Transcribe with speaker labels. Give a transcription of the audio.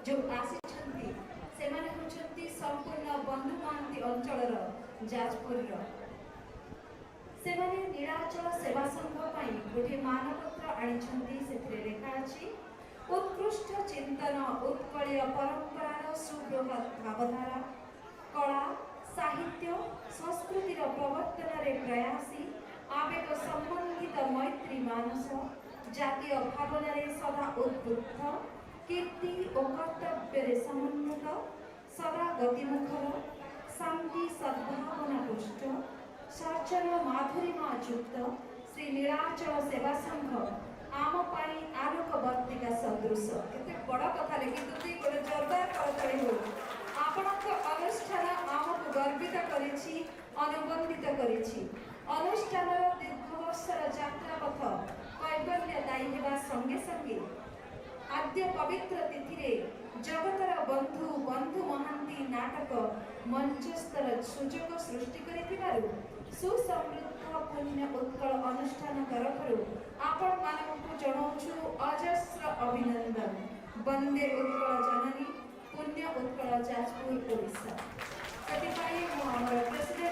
Speaker 1: जो आसिछन्ति सेमाने होछन्ति संपूर्ण बंधु महांती अंचलर जाजपुर सेमाने नीलाचल सेवा संघ पई गोटे मानपत्र आनिछन्ति सेथिरे लेखा अछि उत्कृष्ट चिंतन उत्कलीय परंपरार सुबृहत भावधारा कला साहित्य संस्कृतिर प्रवर्तन रे प्रयासी आवेग संबंधित मैत्री मानस जातीय भावना रे सदा उद्बुद्ध कीर्ति और कर्तव्य रे समन्वित सदा गतिमुखर शांति सद्भावना पुष्ट सर्जन माधुरीमा युक्त श्री नीलाचल सेवा संघ आम पाई आलोक वर्तिका सदृश केते बड़ कथा लेकिन तुती गोटे जोरदार करतळी हो आपणक अनुष्ठान आमको गर्वित करिछि अनुबंधित करिछि अनुष्ठानर दीर्घ वर्षर यात्रा पथ कैबल्यदायी हेबा संगे संगे आद्य पवित्र तिथि रे जगतर बंधु बंधु महांती नाटक मंचस्तर सुजोग सृष्टि करिथिबारु सुसमृद्ध पुण्य उत्कल अनुष्ठान तरफरु आपण मानकु जणाउछु अजस्र अभिनंदन वंदे उत्कल जननी पुण्य उत्कल जाजपुर ओडिशा। कतिपय हमर प्रेसिडेंट